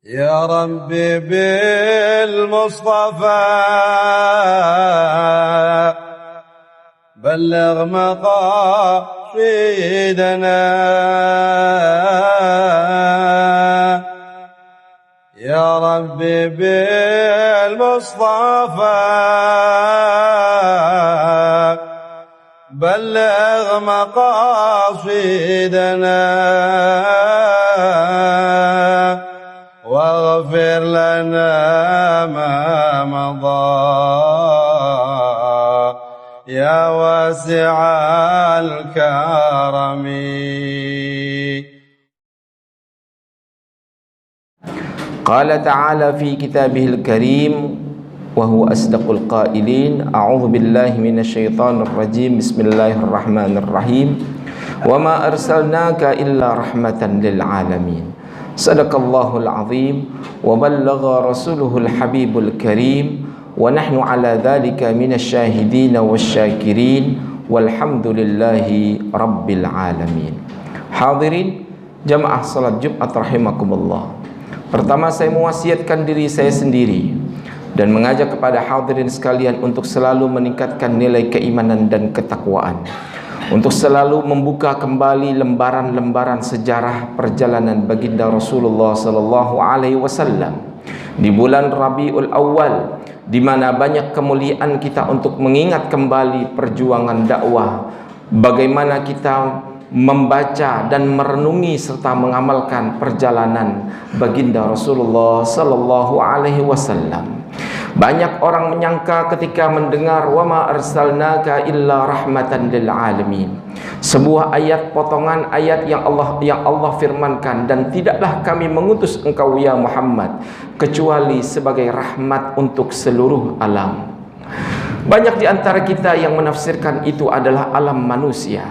يا ربي بالمصطفى بلغ مقاصدنا يا ربي بالمصطفى بلغ مقاصدنا واغفر لنا ما مضى يا واسع الكرم. قال تعالى في كتابه الكريم وهو أصدق القائلين أعوذ بالله من الشيطان الرجيم بسم الله الرحمن الرحيم وما أرسلناك إلا رحمة للعالمين Sadaqallahul azim wa ballagha rasuluhul habibul karim wa nahnu ala dhalika minasyahidin wasyakirin walhamdulillahi rabbil alamin. Hadirin jamaah salat Jumat rahimakumullah. Pertama saya mewasiatkan diri saya sendiri dan mengajak kepada hadirin sekalian untuk selalu meningkatkan nilai keimanan dan ketakwaan, untuk selalu membuka kembali lembaran-lembaran sejarah perjalanan baginda Rasulullah sallallahu alaihi wasallam di bulan Rabiul Awal, di mana banyak kemuliaan kita untuk mengingat kembali perjuangan dakwah, bagaimana kita membaca dan merenungi serta mengamalkan perjalanan baginda Rasulullah sallallahu alaihi wasallam. Banyak orang menyangka ketika mendengar wa ma arsalnaka illa rahmatan lil alamin, sebuah ayat potongan ayat yang Allah firmankan, dan tidaklah kami mengutus engkau ya Muhammad kecuali sebagai rahmat untuk seluruh alam. Banyak di antara kita yang menafsirkan itu adalah alam manusia,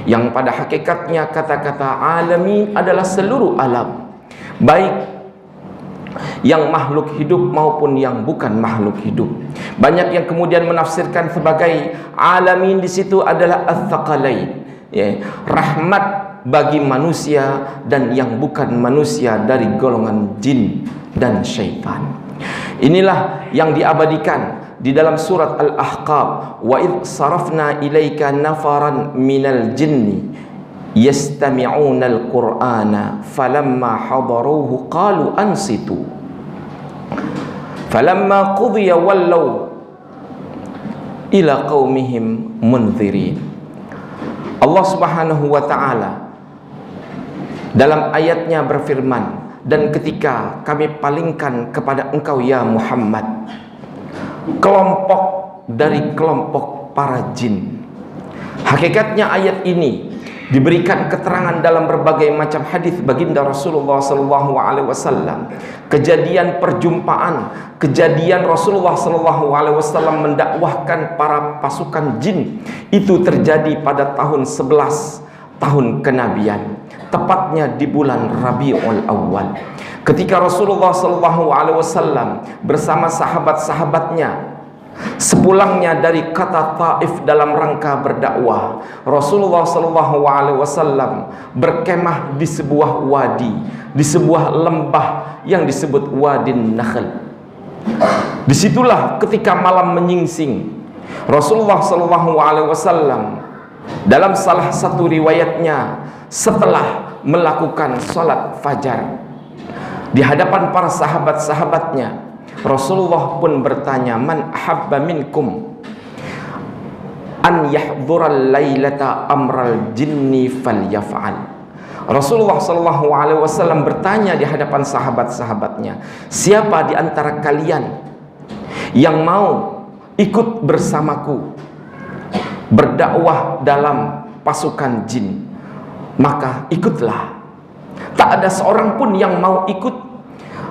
yang pada hakikatnya kata-kata alamin adalah seluruh alam, baik yang makhluk hidup maupun yang bukan makhluk hidup. Banyak yang kemudian menafsirkan sebagai alamin di situ adalah ats-tsaqalain, ya, rahmat bagi manusia dan yang bukan manusia dari golongan jin dan syaitan. Inilah yang diabadikan di dalam surat Al-Ahqaf, wa id sarafna ilaika nafaran minal jinni yastami'una al-Qur'ana falamma hadaruhu qalu ansitu falamma qudiya wallaw ila qaumihim munzirin. Allah Subhanahu wa taala dalam ayatnya berfirman, dan ketika kami palingkan kepada engkau ya Muhammad kelompok dari kelompok para jin. Hakikatnya ayat ini diberikan keterangan dalam berbagai macam hadis baginda Rasulullah sallallahu alaihi wasallam. Kejadian perjumpaan, kejadian Rasulullah sallallahu alaihi wasallam mendakwahkan para pasukan jin itu terjadi pada tahun 11 tahun kenabian, tepatnya di bulan Rabiul Awal. Ketika Rasulullah sallallahu alaihi wasallam bersama sahabat-sahabatnya sepulangnya dari kota Taif dalam rangka berdakwah, Rasulullah sallallahu alaihi wasallam berkemah di sebuah wadi, di sebuah lembah yang disebut Wadin Nakhl. Disitulah ketika malam menyingsing, Rasulullah sallallahu alaihi wasallam dalam salah satu riwayatnya setelah melakukan sholat fajar di hadapan para sahabat-sahabatnya, Rasulullah pun bertanya, man ahabba minkum an yahdhural lailata amral jinni falyaf'al. Rasulullah sallallahu alaihi wasallam bertanya di hadapan sahabat-sahabatnya, siapa di antara kalian yang mau ikut bersamaku berdakwah dalam pasukan jin, maka ikutlah. Tak ada seorang pun yang mau ikut,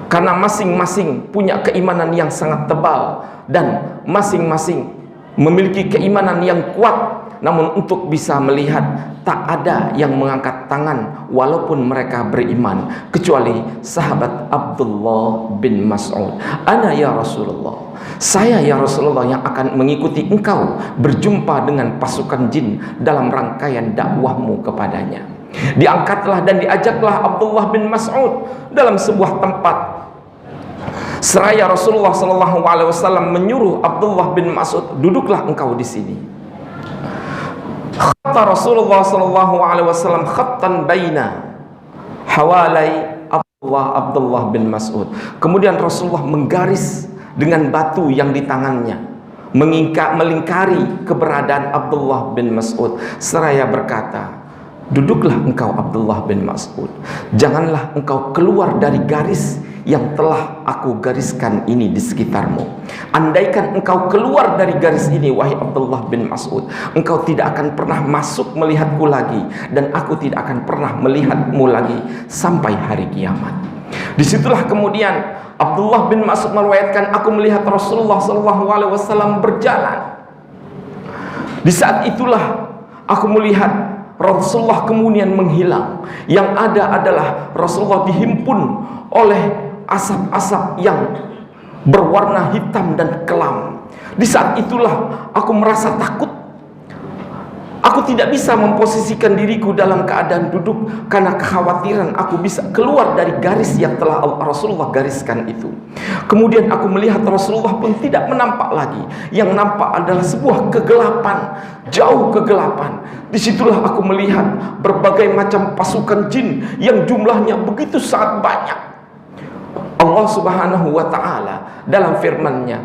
karena masing-masing punya keimanan yang sangat tebal dan masing-masing memiliki keimanan yang kuat. Namun untuk bisa melihat, tak ada yang mengangkat tangan walaupun mereka beriman, kecuali sahabat Abdullah bin Mas'ud. Ana ya Rasulullah, saya ya Rasulullah yang akan mengikuti engkau berjumpa dengan pasukan jin dalam rangkaian dakwahmu kepadanya. Diangkatlah dan diajaklah Abdullah bin Mas'ud dalam sebuah tempat Seraya Rasulullah SAW menyuruh Abdullah bin Mas'ud, duduklah engkau di sini. Khatta Rasulullah SAW khattan baina hawalai Abdullah bin Mas'ud. Kemudian Rasulullah menggaris dengan batu yang di tangannya, melingkari keberadaan Abdullah bin Mas'ud, seraya berkata, duduklah engkau Abdullah bin Mas'ud, janganlah engkau keluar dari garis yang telah aku gariskan ini di sekitarmu. Andaikan engkau keluar dari garis ini, wahai Abdullah bin Mas'ud, engkau tidak akan pernah masuk melihatku lagi, dan aku tidak akan pernah melihatmu lagi sampai hari kiamat. Disitulah kemudian Abdullah bin Mas'ud meriwayatkan, aku melihat Rasulullah SAW berjalan. Di saat itulah aku melihat Rasulullah kemudian menghilang. Yang ada adalah Rasulullah dihimpun oleh asap-asap yang berwarna hitam dan kelam. Di saat itulah aku merasa takut. Aku tidak bisa memposisikan diriku dalam keadaan duduk karena kekhawatiran aku bisa keluar dari garis yang telah Rasulullah gariskan itu. Kemudian aku melihat Rasulullah pun tidak menampak lagi. Yang nampak adalah sebuah kegelapan, jauh kegelapan. Disitulah aku melihat berbagai macam pasukan jin yang jumlahnya begitu sangat banyak. Allah Subhanahu wa ta'ala dalam firman-Nya,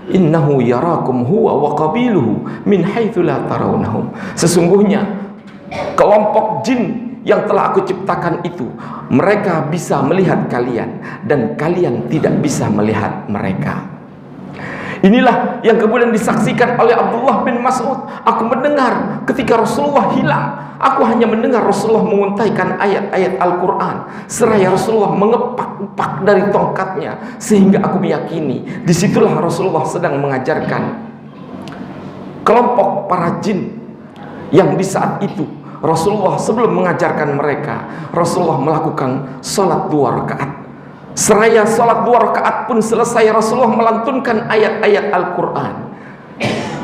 innahu yarakum huwa wa qabiluhu min haitsu la tarawnahum. Sesungguhnya kelompok jin yang telah aku ciptakan itu, mereka bisa melihat kalian dan kalian tidak bisa melihat mereka. Inilah yang kemudian disaksikan oleh Abdullah bin Mas'ud. Aku mendengar ketika Rasulullah hilang, aku hanya mendengar Rasulullah menguntaikan ayat-ayat Al-Quran, seraya Rasulullah mengepak-epak dari tongkatnya, sehingga aku meyakini disitulah Rasulullah sedang mengajarkan kelompok para jin yang di saat itu Rasulullah sebelum mengajarkan mereka, Rasulullah melakukan sholat 2 rakaat. Seraya sholat 2 rakaat pun selesai, Rasulullah melantunkan ayat-ayat Al-Quran.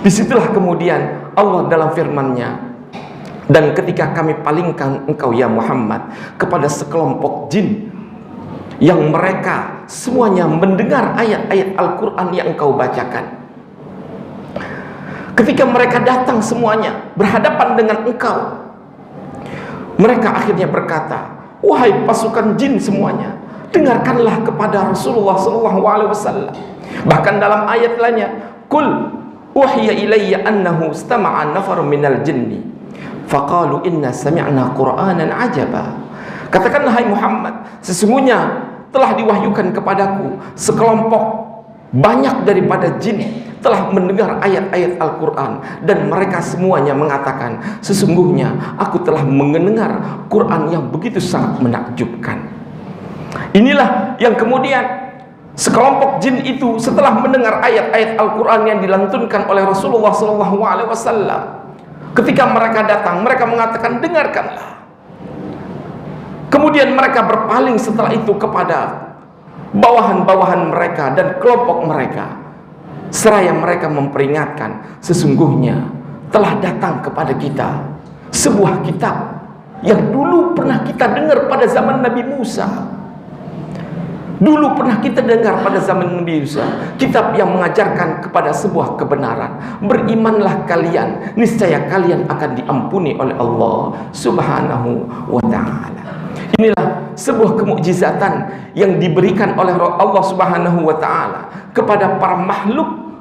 Disitulah kemudian Allah dalam firman-Nya, dan ketika kami palingkan engkau ya Muhammad kepada sekelompok jin yang mereka semuanya mendengar ayat-ayat Al-Quran yang engkau bacakan. Ketika mereka datang semuanya berhadapan dengan engkau, mereka akhirnya berkata, wahai pasukan jin semuanya, dengarkanlah kepada Rasulullah SAW. Bahkan dalam ayat lainnya, Qul uhiya ilayya annahu istama'a nafarun minal jinni faqalu inna sami'na qur'anan ajaba. Katakanlah hai Muhammad, sesungguhnya telah diwahyukan kepadaku sekelompok banyak daripada jin telah mendengar ayat-ayat Al-Quran, dan mereka semuanya mengatakan, sesungguhnya aku telah mendengar Quran yang begitu sangat menakjubkan. Inilah yang kemudian sekelompok jin itu setelah mendengar ayat-ayat Al-Quran yang dilantunkan oleh Rasulullah SAW, ketika mereka datang, mereka mengatakan, dengarkanlah. Kemudian mereka berpaling setelah itu kepada bawahan-bawahan mereka dan kelompok mereka, seraya mereka memperingatkan, sesungguhnya telah datang kepada kita sebuah kitab yang dulu pernah kita dengar pada zaman Nabi Musa. Dulu pernah kita dengar pada zaman Nabi Musa, kitab yang mengajarkan kepada sebuah kebenaran. Berimanlah kalian, niscaya kalian akan diampuni oleh Allah Subhanahu wa ta'ala. Inilah sebuah kemukjizatan yang diberikan oleh Allah Subhanahu wa ta'ala kepada para makhluk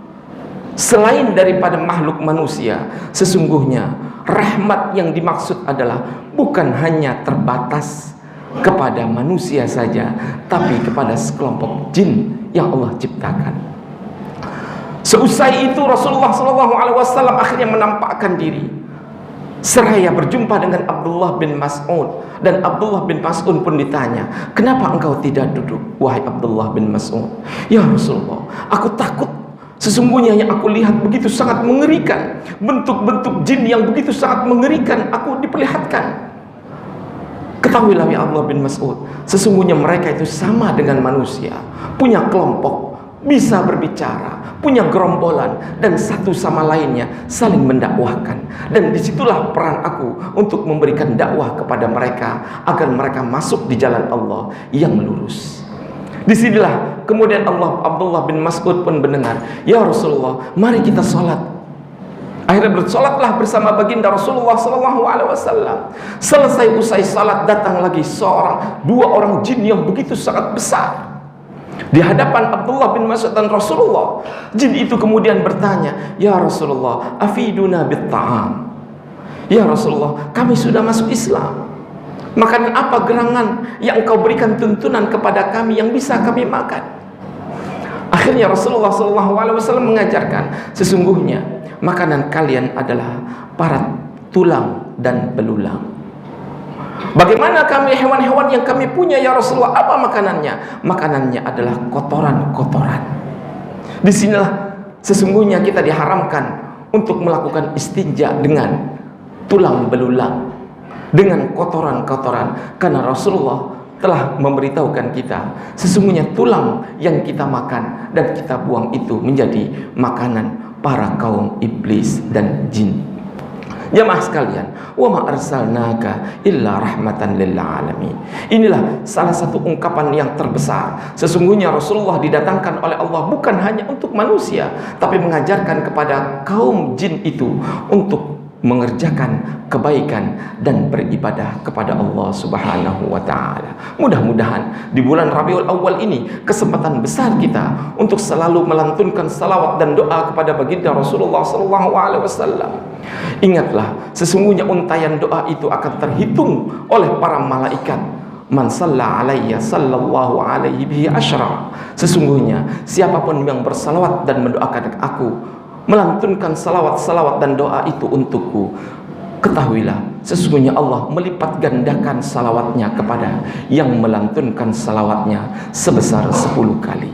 selain daripada makhluk manusia. Sesungguhnya rahmat yang dimaksud adalah bukan hanya terbatas kepada manusia saja, tapi kepada sekelompok jin yang Allah ciptakan. Seusai itu Rasulullah SAW akhirnya menampakkan diri, seraya berjumpa dengan Abdullah bin Mas'ud, dan Abdullah bin Mas'ud pun ditanya, kenapa engkau tidak duduk wahai Abdullah bin Mas'ud? Ya Rasulullah, aku takut. Sesungguhnya yang aku lihat begitu sangat mengerikan, bentuk-bentuk jin yang begitu sangat mengerikan aku diperlihatkan. Ketahuilah ya Abdullah bin Mas'ud, sesungguhnya mereka itu sama dengan manusia, punya kelompok, bisa berbicara, punya gerombolan, dan satu sama lainnya saling mendakwahkan. Dan disitulah peran aku untuk memberikan dakwah kepada mereka agar mereka masuk di jalan Allah yang lurus. Disinilah Kemudian Abdullah bin Mas'ud pun mendengar, ya Rasulullah, mari kita sholat. Akhirnya bersolatlah bersama baginda Rasulullah SAW. Selesai usai salat, datang lagi dua orang jin yang begitu sangat besar di hadapan Abdullah bin Mas'ud dan Rasulullah. Jin itu kemudian bertanya, ya Rasulullah, afiduna bit-ta'am. Ya Rasulullah, kami sudah masuk Islam. Makanan apa gerangan yang engkau berikan tuntunan kepada kami yang bisa kami makan? Akhirnya Rasulullah SAW mengajarkan, sesungguhnya makanan kalian adalah para tulang dan belulang. Bagaimana kami hewan-hewan yang kami punya ya Rasulullah? Apa makanannya? Makanannya adalah kotoran-kotoran. Disinilah sesungguhnya kita diharamkan untuk melakukan istinja dengan tulang belulang, dengan kotoran-kotoran, karena Rasulullah telah memberitahukan kita sesungguhnya tulang yang kita makan dan kita buang itu menjadi makanan para kaum iblis dan jin. Jamaah sekalian, wa ma arsalnaka illa rahmatan lil alamin. Inilah salah satu ungkapan yang terbesar. Sesungguhnya Rasulullah didatangkan oleh Allah bukan hanya untuk manusia, tapi mengajarkan kepada kaum jin itu untuk mengerjakan kebaikan dan beribadah kepada Allah Subhanahu wa taala. Mudah-mudahan di bulan Rabiul Awal ini kesempatan besar kita untuk selalu melantunkan salawat dan doa kepada baginda Rasulullah SAW. Ingatlah, sesungguhnya untayan doa itu akan terhitung oleh para malaikat. Man salla alayya sallallahu alaihi bihi asyra. Sesungguhnya siapapun yang bersalawat dan mendoakan aku, melantunkan salawat dan doa itu untukku, ketahuilah sesungguhnya Allah melipat gandakan salawatnya kepada yang melantunkan salawatnya sebesar 10 kali.